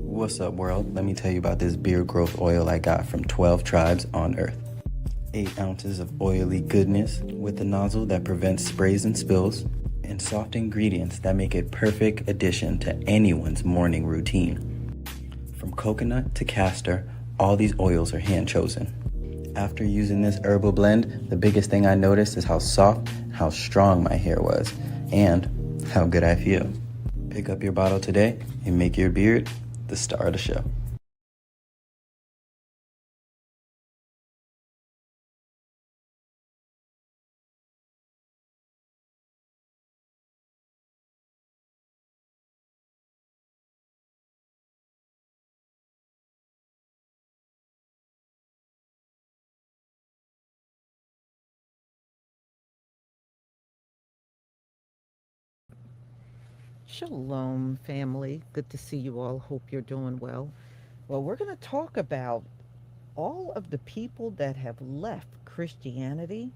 What's up, world? Let me tell you about this beard growth oil I got from 12 tribes on Earth. 8 ounces of oily goodness with a nozzle that prevents sprays and spills, and soft ingredients that make it perfect addition to anyone's morning routine. From coconut to castor, all these oils are hand chosen. After using this herbal blend, the biggest thing I noticed is how soft, how strong my hair was, and how good I feel. Pick up your bottle today and make your beard the star of the show. Shalom, family. Good to see you all. Hope you're doing well. Well, we're going to talk about all of the people that have left Christianity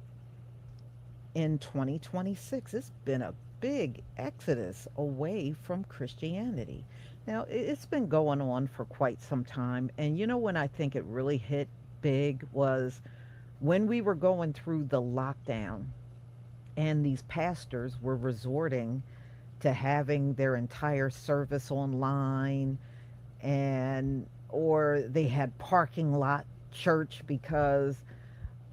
in 2026. It's been a big exodus away from Christianity. Now, it's been going on for quite some time. And you know, when I think it really hit big was when we were going through the lockdown and these pastors were resorting to having their entire service online, and or they had parking lot church because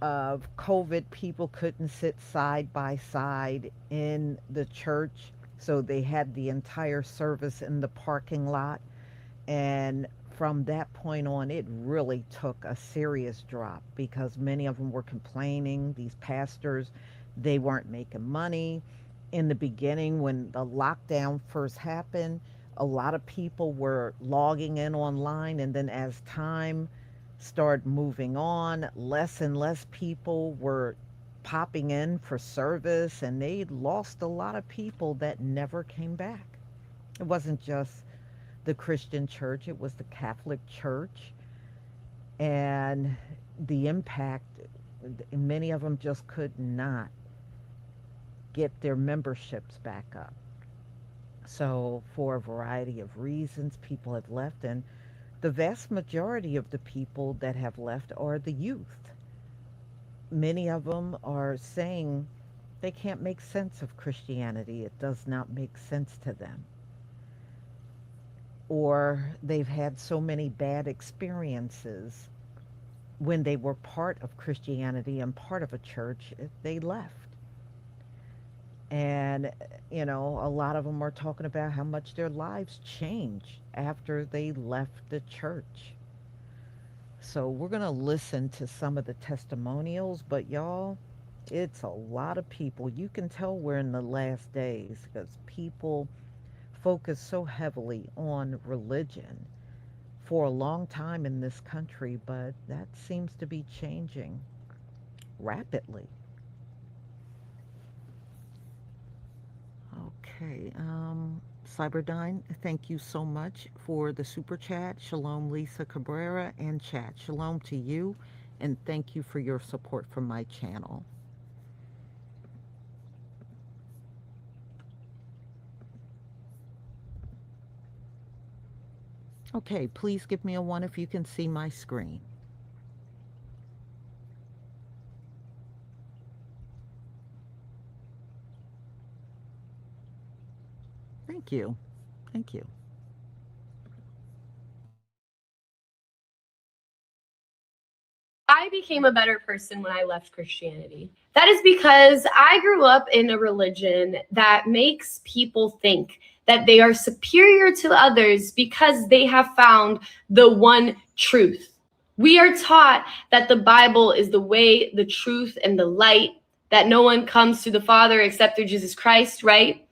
of COVID. People couldn't sit side by side in the church, so they had the entire service in the parking lot. And from that point on, it really took a serious drop because many of them were complaining. These pastors, they weren't making money. In the beginning, when the lockdown first happened, a lot of people were logging in online. And then as time started moving on, less and less people were popping in for service. And they lost a lot of people that never came back. It wasn't just the Christian church, it was the Catholic Church. And the impact, many of them just could not get their memberships back up. So, for a variety of reasons, people have left, and the vast majority of the people that have left are the youth. Many of them are saying they can't make sense of Christianity, it does not make sense to them, or they've had so many bad experiences when they were part of Christianity and part of a church, they left. And, you know, a lot of them are talking about how much their lives changed after they left the church. So we're going to listen to some of the testimonials, but y'all, it's a lot of people. You can tell we're in the last days because people focus so heavily on religion for a long time in this country, but that seems to be changing rapidly. Okay, Cyberdyne, thank you so much for the super chat. Shalom, Lisa Cabrera, and chat. Shalom to you, and thank you for your support for my channel. Okay, please give me a 1 if you can see my screen. Thank you. Thank you. I became a better person when I left Christianity. That is because I grew up in a religion that makes people think that they are superior to others because they have found the one truth. We are taught that the Bible is the way, the truth, and the light, that no one comes to the Father except through Jesus Christ, right?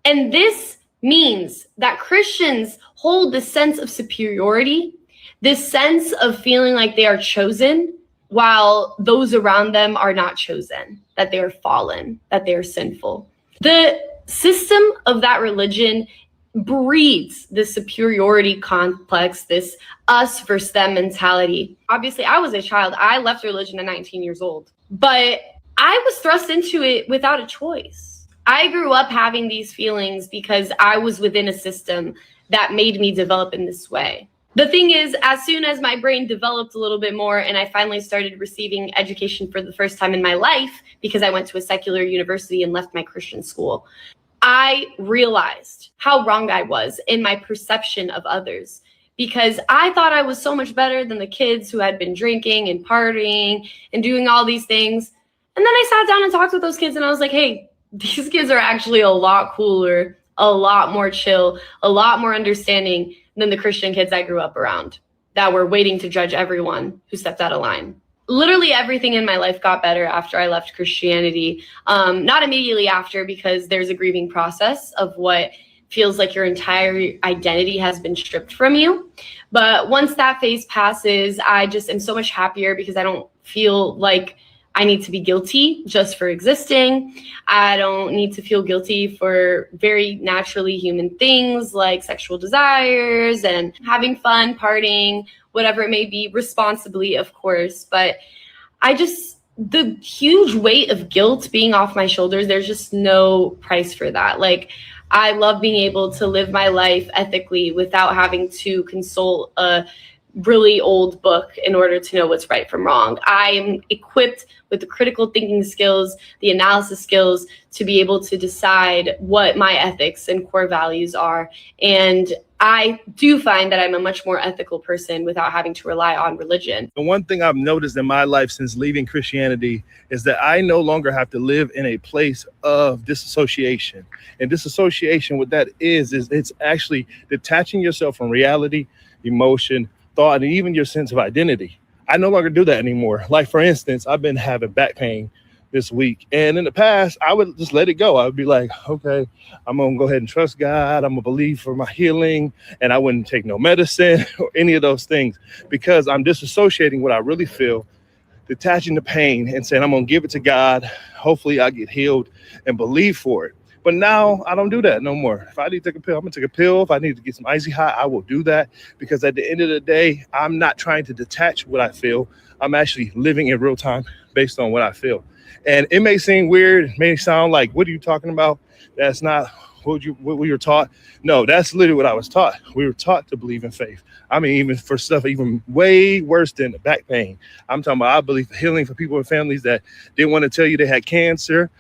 And this means that Christians hold this sense of superiority, this sense of feeling like they are chosen, while those around them are not chosen, that they are fallen, that they are sinful. The system of that religion breeds this superiority complex, this us versus them mentality. Obviously, I was a child. I left religion at 19 years old, but I was thrust into it without a choice. I grew up having these feelings because I was within a system that made me develop in this way. The thing is, as soon as my brain developed a little bit more and I finally started receiving education for the first time in my life, because I went to a secular university and left my Christian school, I realized how wrong I was in my perception of others, because I thought I was so much better than the kids who had been drinking and partying and doing all these things. And then I sat down and talked with those kids and I was like, hey, these kids are actually a lot cooler, a lot more chill, a lot more understanding than the Christian kids I grew up around that were waiting to judge everyone who stepped out of line. Literally everything in my life got better after I left Christianity. Not immediately after, because there's a grieving process of what feels like your entire identity has been stripped from you. But once that phase passes, I just am so much happier because I don't feel like I need to be guilty just for existing. I don't need to feel guilty for very naturally human things like sexual desires and having fun, partying, whatever it may be, responsibly, of course. But the huge weight of guilt being off my shoulders, there's just no price for that. Like, I love being able to live my life ethically without having to consult a really old book in order to know what's right from wrong. I'm equipped with the critical thinking skills, the analysis skills to be able to decide what my ethics and core values are. And I do find that I'm a much more ethical person without having to rely on religion. The one thing I've noticed in my life since leaving Christianity is that I no longer have to live in a place of disassociation. And disassociation, what that is it's actually detaching yourself from reality, emotion, thought, and even your sense of identity. I no longer do that anymore. Like, for instance, I've been having back pain this week. And in the past, I would just let it go. I would be like, okay, I'm going to go ahead and trust God. I'm going to believe for my healing. And I wouldn't take no medicine or any of those things, because I'm disassociating what I really feel, detaching the pain and saying, I'm going to give it to God. Hopefully I get healed and believe for it. But now I don't do that no more. If I need to take a pill, I'm going to take a pill. If I need to get some icy hot, I will do that, because at the end of the day, I'm not trying to detach what I feel. I'm actually living in real time based on what I feel. And it may seem weird, it may sound like, what are you talking about? That's not what we were taught. No, that's literally what I was taught. We were taught to believe in faith. I mean, even for stuff even way worse than back pain. I'm talking about, I believe, healing for people and families that didn't want to tell you they had cancer,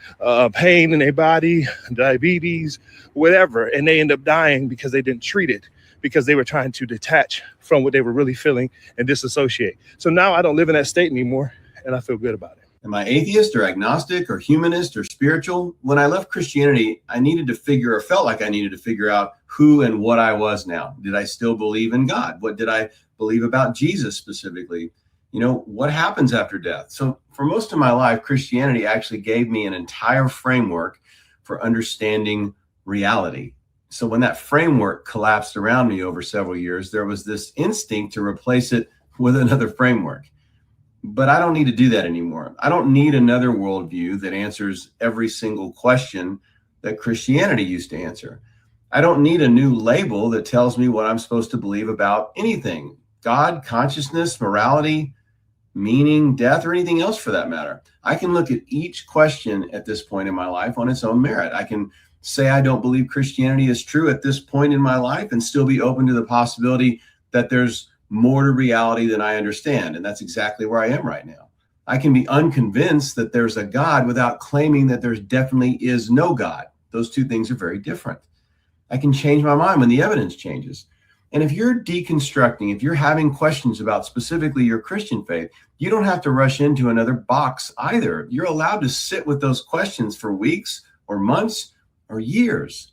pain in their body, diabetes, whatever. And they end up dying because they didn't treat it, because they were trying to detach from what they were really feeling and disassociate. So now I don't live in that state anymore, and I feel good about it. Am I atheist or agnostic or humanist or spiritual? When I left Christianity, I felt like I needed to figure out who and what I was now. Did I still believe in God? What did I believe about Jesus specifically? You know, what happens after death? So for most of my life, Christianity actually gave me an entire framework for understanding reality. So when that framework collapsed around me over several years, there was this instinct to replace it with another framework. But I don't need to do that anymore. I don't need another worldview that answers every single question that Christianity used to answer. I don't need a new label that tells me what I'm supposed to believe about anything: God, consciousness, morality, meaning, death, or anything else for that matter. I can look at each question at this point in my life on its own merit. I can say I don't believe Christianity is true at this point in my life and still be open to the possibility that there's more to reality than I understand. And that's exactly where I am right now. I can be unconvinced that there's a God without claiming that there definitely is no God. Those two things are very different. I can change my mind when the evidence changes. And if you're deconstructing, if you're having questions about specifically your Christian faith, you don't have to rush into another box either. You're allowed to sit with those questions for weeks or months or years.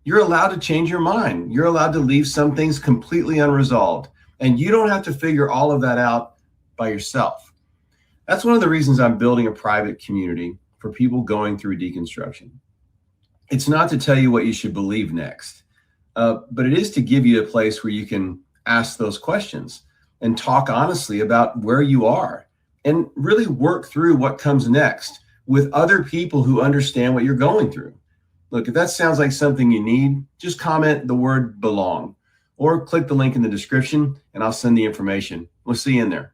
You're allowed to change your mind. You're allowed to leave some things completely unresolved. And you don't have to figure all of that out by yourself. That's one of the reasons I'm building a private community for people going through deconstruction. It's not to tell you what you should believe next, but it is to give you a place where you can ask those questions and talk honestly about where you are and really work through what comes next with other people who understand what you're going through. Look, if that sounds like something you need, just comment the word belong or click the link in the description and I'll send the information. We'll see you in there.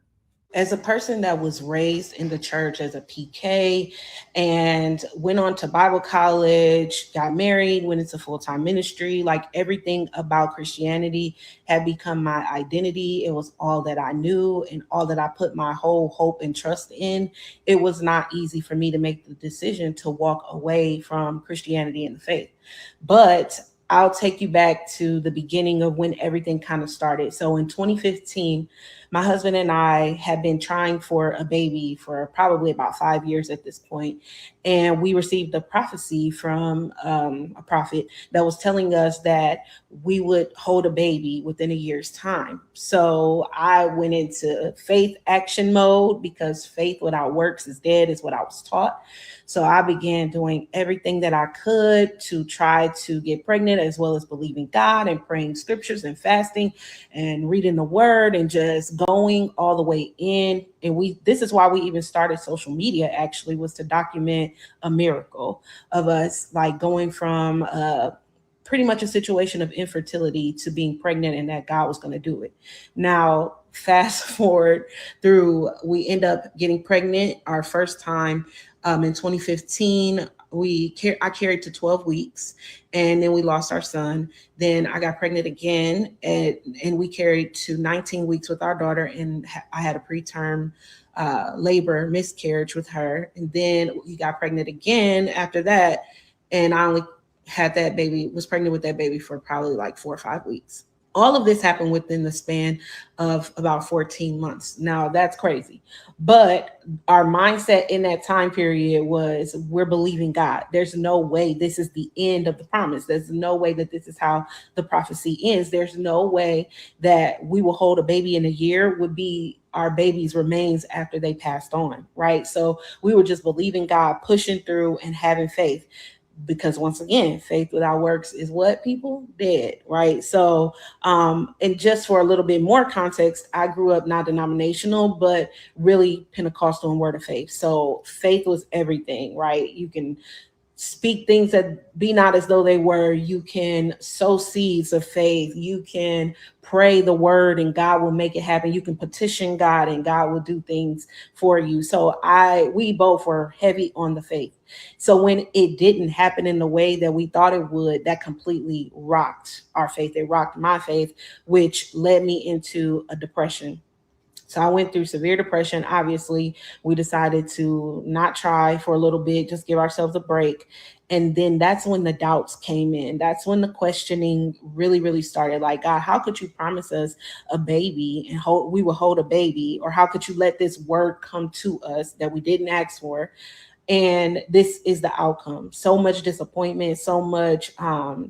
As a person that was raised in the church as a PK and went on to Bible college, got married, went into full-time ministry, like everything about Christianity had become my identity. It was all that I knew and all that I put my whole hope and trust in. It was not easy for me to make the decision to walk away from Christianity and the faith. But I'll take you back to the beginning of when everything kind of started. So in 2015, my husband and I had been trying for a baby for probably about 5 years at this point, and we received a prophecy from a prophet that was telling us that we would hold a baby within a year's time. So I went into faith action mode because faith without works is dead, is what I was taught. So I began doing everything that I could to try to get pregnant, as well as believing God and praying scriptures and fasting and reading the word and just going all the way in. And this is why we even started social media, actually, was to document a miracle of us like going from pretty much a situation of infertility to being pregnant, and that God was going to do it. Now, fast forward through, we end up getting pregnant our first time in 2015. I carried to 12 weeks, and then we lost our son. Then I got pregnant again, and we carried to 19 weeks with our daughter, and I had a preterm labor miscarriage with her. And then we got pregnant again after that, and I only was pregnant with that baby for probably like 4 or 5 weeks. All of this happened within the span of about 14 months. Now that's crazy. But our mindset in that time period was, we're believing God. There's no way this is the end of the promise. There's no way that this is how the prophecy ends. There's no way that we will hold a baby in a year would be our baby's remains after they passed on, right? So we were just believing God, pushing through and having faith. Because once again, faith without works is what, people? Dead, right? So, and just for a little bit more context, I grew up not denominational, but really Pentecostal and Word of Faith. So faith was everything, right? You can speak things that be not as though they were. You can sow seeds of faith. You can pray the word and God will make it happen. You can petition God and God will do things for you. So we both were heavy on the faith. So when it didn't happen in the way that we thought it would, that completely rocked our faith. It rocked my faith, which led me into a depression. So I went through severe depression. Obviously, we decided to not try for a little bit, just give ourselves a break. And then that's when the doubts came in. That's when the questioning really, really started. Like, God, how could you promise us a baby and we will hold a baby? Or how could you let this word come to us that we didn't ask for? And this is the outcome. So much disappointment, so much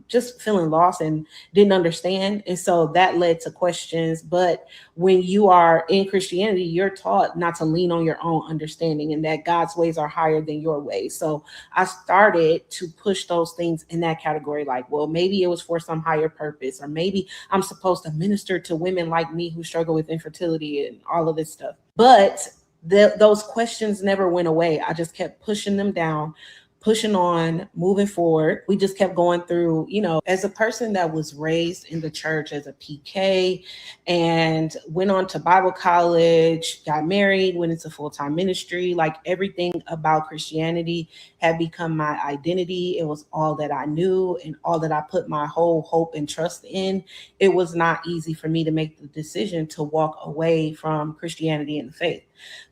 just feeling lost and didn't understand. And so that led to questions. But when you are in Christianity, you're taught not to lean on your own understanding and that God's ways are higher than your ways. So I started to push those things in that category. Like, well, maybe it was for some higher purpose, or maybe I'm supposed to minister to women like me who struggle with infertility and all of this stuff. But those questions never went away. I just kept pushing them down, pushing on, moving forward. We just kept going through, as a person that was raised in the church as a PK and went on to Bible college, got married, went into full-time ministry, like everything about Christianity had become my identity. It was all that I knew and all that I put my whole hope and trust in. It was not easy for me to make the decision to walk away from Christianity and the faith.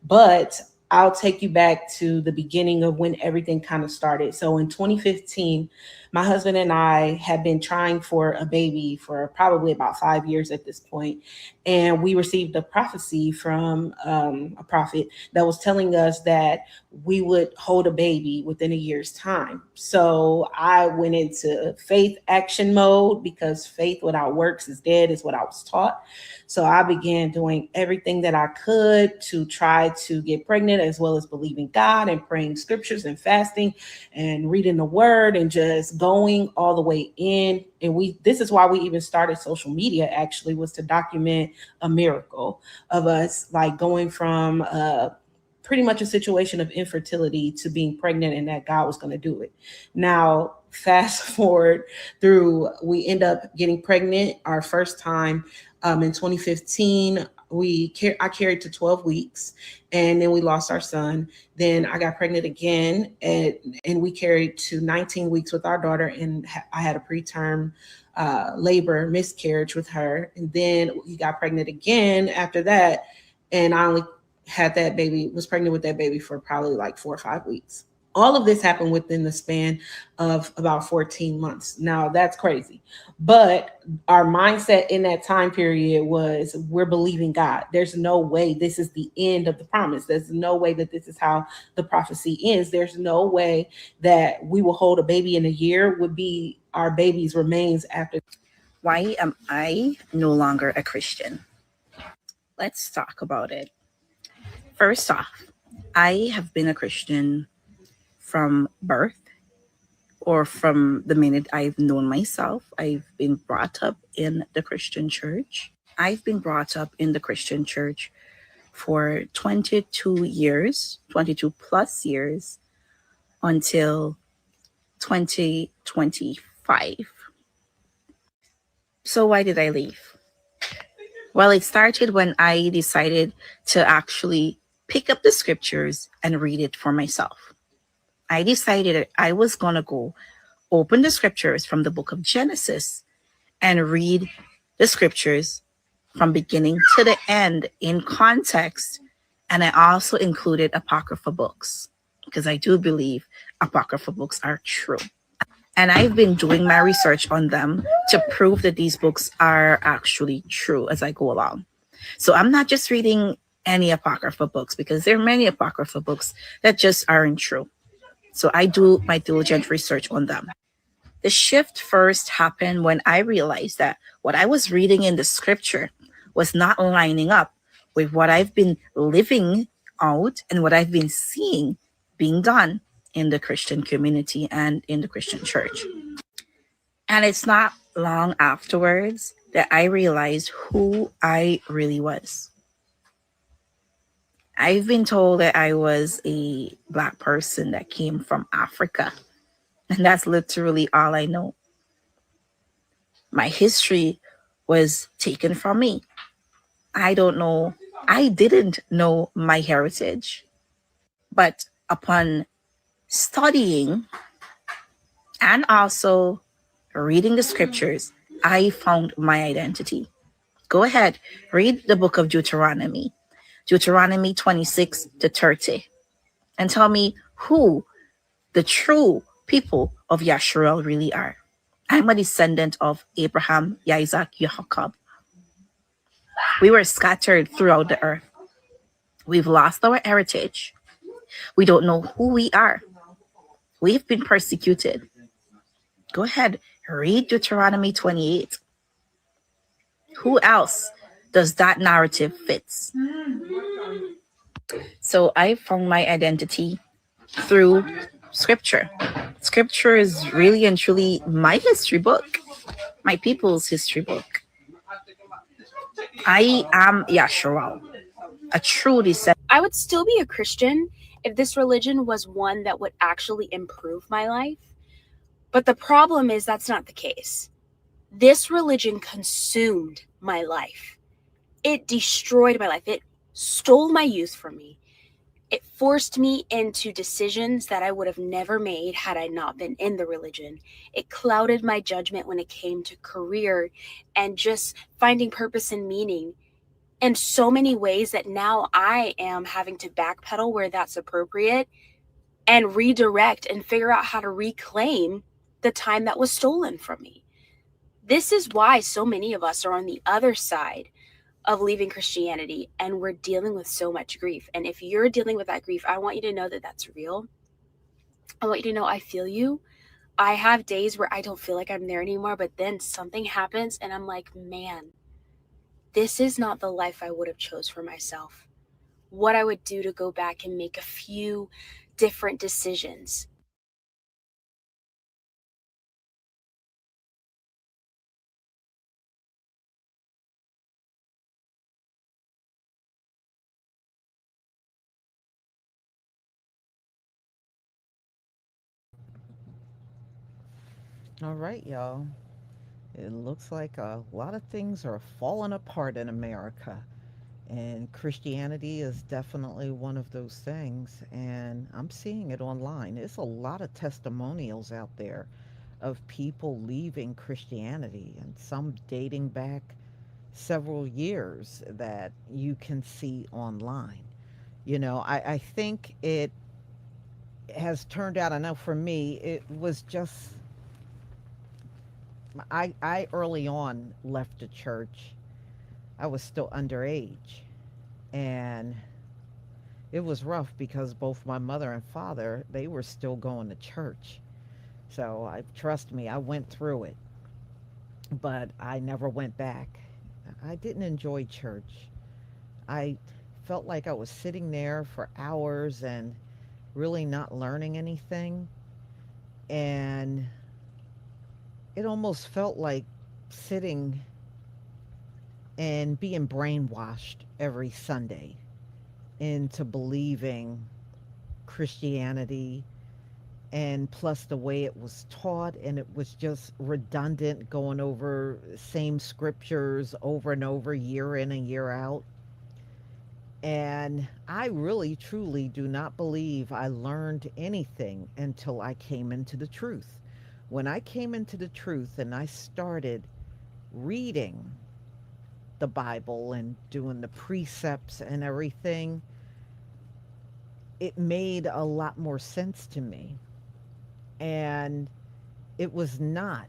But I'll take you back to the beginning of when everything kind of started. So in 2015, my husband and I had been trying for a baby for probably about 5 years at this point. And we received a prophecy from a prophet that was telling us that we would hold a baby within a year's time. So I went into faith action mode because faith without works is dead, is what I was taught. So I began doing everything that I could to try to get pregnant, as well as believing God and praying scriptures and fasting and reading the word and just going all the way in. And this is why we even started social media, actually, was to document a miracle of us like going from pretty much a situation of infertility to being pregnant, and that God was going to do it. Now, fast forward through, we end up getting pregnant our first time in 2015. I carried to 12 weeks, and then we lost our son. Then I got pregnant again, and we carried to 19 weeks with our daughter, and I had a preterm labor miscarriage with her. And then we got pregnant again after that, and I only had that baby, was pregnant with that baby for probably like 4 or 5 weeks. All of this happened within the span of about 14 months. Now that's crazy. But our mindset in that time period was, we're believing God. There's no way this is the end of the promise. There's no way that this is how the prophecy ends. There's no way that we will hold a baby in a year would be our baby's remains after. Why am I no longer a Christian? Let's talk about it. First off, I have been a Christian from birth, or from the minute I've known myself. I've been brought up in the Christian church. I've been brought up in the Christian church for 22 years, 22 plus years, until 2025. So why did I leave? Well, it started when I decided to actually pick up the scriptures and read it for myself. I decided I was going to go open the scriptures from the book of Genesis and read the scriptures from beginning to the end in context. And I also included apocryphal books, because I do believe apocryphal books are true. And I've been doing my research on them to prove that these books are actually true as I go along. So I'm not just reading any apocryphal books, because there are many apocryphal books that just aren't true. So I do my diligent research on them. The shift first happened when I realized that what I was reading in the scripture was not lining up with what I've been living out and what I've been seeing being done in the Christian community and in the Christian church. And it's not long afterwards that I realized who I really was. I've been told that I was a Black person that came from Africa, and that's literally all I know. My history was taken from me. I didn't know my heritage. But upon studying and also reading the scriptures, I found my identity. Go ahead, read the book of Deuteronomy 26 to 30, and tell me who the true people of Yasharel really are. I'm a descendant of Abraham, Isaac, Jacob. We were scattered throughout the earth. We've lost our heritage. We don't know who we are. We've been persecuted. Go ahead, read Deuteronomy 28. Who else does that narrative fits? So I found my identity through scripture. Scripture is really and truly my history book, my people's history book. I am Yasharal, a true descendant. I would still be a Christian if this religion was one that would actually improve my life. But the problem is that's not the case. This religion consumed my life. It destroyed my life. It stole my youth from me. It forced me into decisions that I would have never made had I not been in the religion. It clouded my judgment when it came to career and just finding purpose and meaning in so many ways that now I am having to backpedal where that's appropriate and redirect and figure out how to reclaim the time that was stolen from me. This is why so many of us are on the other side of leaving Christianity, and we're dealing with so much grief. And if you're dealing with that grief, I want you to know that that's real. I want you to know I feel you. I have days where I don't feel like I'm there anymore, but then something happens and I'm like, man, this is not the life I would have chose for myself. What I would do to go back and make a few different decisions. All right, y'all. It looks like a lot of things are falling apart in America. And Christianity is definitely one of those things. And I'm seeing it online. There's a lot of testimonials out there of people leaving Christianity, and some dating back several years that you can see online. I think it has turned out, I know for me, it was just, I early on left the church. I was still underage. And it was rough because both my mother and father, they were still going to church. So trust me, I went through it, but I never went back. I didn't enjoy church. I felt like I was sitting there for hours and really not learning anything. And it almost felt like sitting and being brainwashed every Sunday into believing Christianity, and plus the way it was taught, and it was just redundant, going over same scriptures over and over, year in and year out. And I really truly do not believe I learned anything until I came into the truth. When I came into the truth and I started reading the Bible and doing the precepts and everything, it made a lot more sense to me. And it was not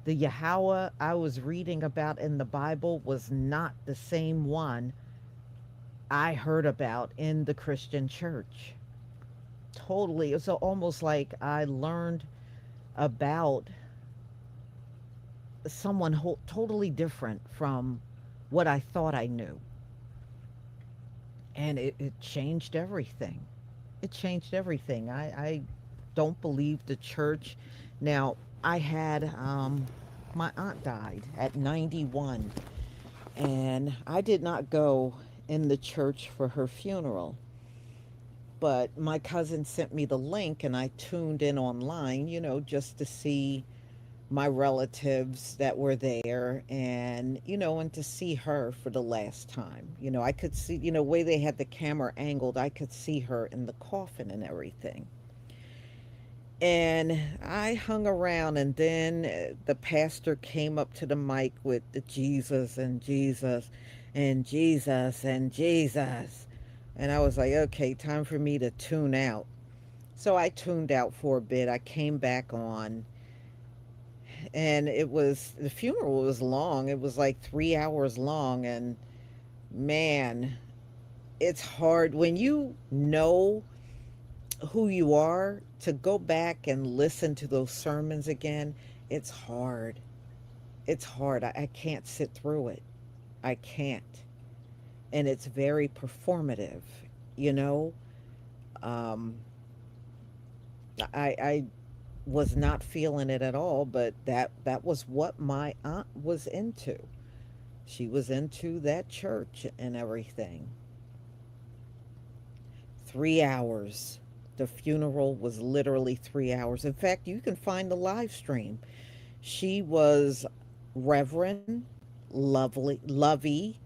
the Yahweh I was reading about in the Bible, was not the same one I heard about in the Christian church. Totally. It's almost like I learned about someone totally different from what I thought I knew. And it changed everything. It changed everything. I don't believe the church. Now, I had, my aunt died at 91, and I did not go in the church for her funeral. But my cousin sent me the link, and I tuned in online, just to see my relatives that were there, and to see her for the last time. I could see, way they had the camera angled, I could see her in the coffin and everything. And I hung around, and then the pastor came up to the mic with the Jesus and Jesus and Jesus and Jesus. And I was like, okay, time for me to tune out. So I tuned out for a bit. I came back on, and the funeral was long. It was like 3 hours long. And man, it's hard when you know who you are to go back and listen to those sermons again. It's hard. It's hard. I can't sit through it. I can't. And it's very performative, you know. Um, I was not feeling it at all, but that was what my aunt was into. She was into that church and everything. 3 hours. The funeral was literally 3 hours. In fact, you can find the live stream. She was Reverend Lovey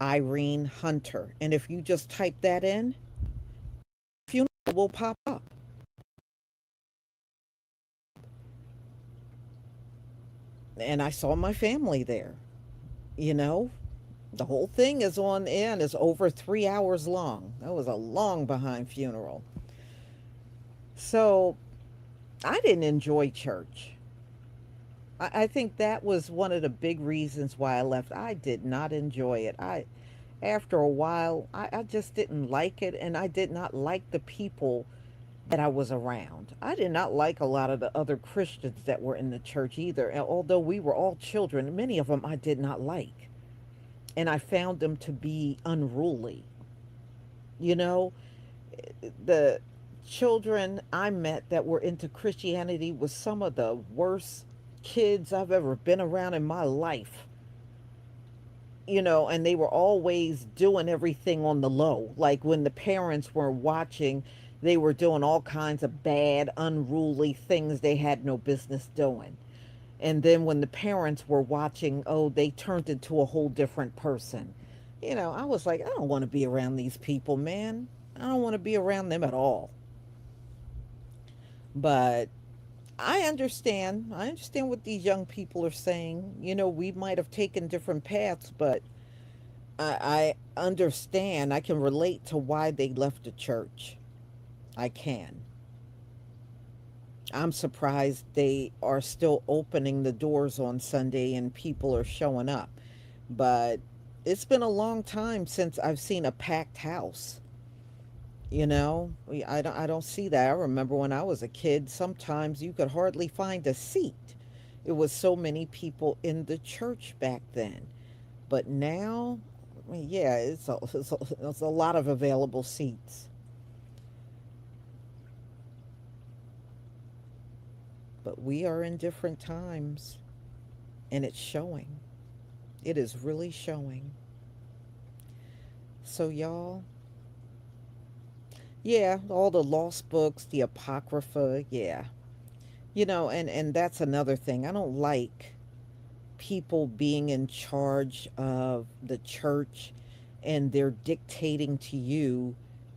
Irene Hunter. And if you just type that in, funeral will pop up. And I saw my family there. You know, the whole thing is on end, is over 3 hours long. That was a long behind funeral. So I didn't enjoy church. I think that was one of the big reasons why I left. I did not enjoy it. After a while, I just didn't like it, and I did not like the people that I was around. I did not like a lot of the other Christians that were in the church either. And although we were all children, many of them I did not like. And I found them to be unruly. You know, the children I met that were into Christianity was some of the worst kids I've ever been around in my life. And they were always doing everything on the low. Like when the parents were watching, they were doing all kinds of bad, unruly things they had no business doing. And then when the parents were watching, oh, they turned into a whole different person. I was like, I don't want to be around these people, man. I don't want to be around them at all. But I understand. I understand what these young people are saying. We might have taken different paths, but I understand. I can relate to why they left the church. I can. I'm surprised they are still opening the doors on Sunday and people are showing up. But it's been a long time since I've seen a packed house. I don't see that. I remember when I was a kid, sometimes you could hardly find a seat. It was so many people in the church back then. But now, I mean, yeah, it's a lot of available seats. But we are in different times, and it's showing. It is really showing. So, y'all, yeah, all the lost books, the Apocrypha, yeah. And that's another thing. I don't like people being in charge of the church and they're dictating to you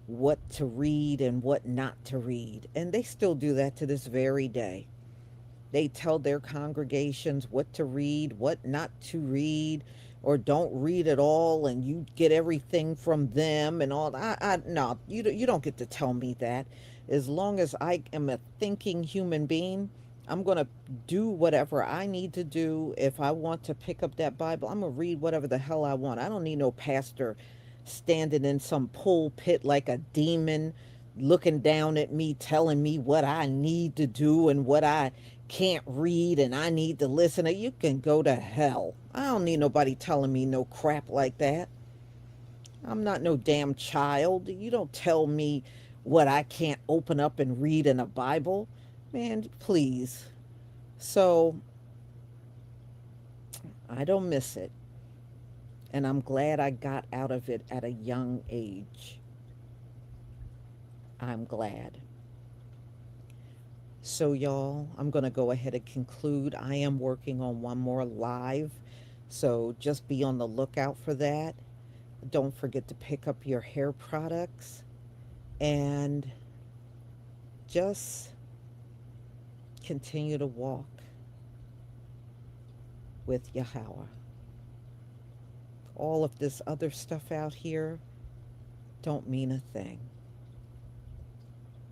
what to read and what not to read. And they still do that to this very day. They tell their congregations what to read, what not to read, or don't read at all, and you get everything from them and all. No, you don't get to tell me that. As long as I am a thinking human being, I'm gonna do whatever I need to do. If I want to pick up that Bible, I'm gonna read whatever the hell I want. I don't need no pastor standing in some pulpit like a demon looking down at me telling me what I need to do and what I can't read and I need to listen to. You can go to hell. I don't need nobody telling me no crap like that. I'm not no damn child. You don't tell me what I can't open up and read in a Bible. Man, please. So I don't miss it. And I'm glad I got out of it at a young age. I'm glad. So, y'all, I'm going to go ahead and conclude. I am working on one more live. So just be on the lookout for that. Don't forget to pick up your hair products and just continue to walk with Yahweh. All of this other stuff out here don't mean a thing.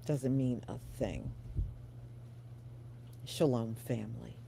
Doesn't mean a thing. Shalom, family.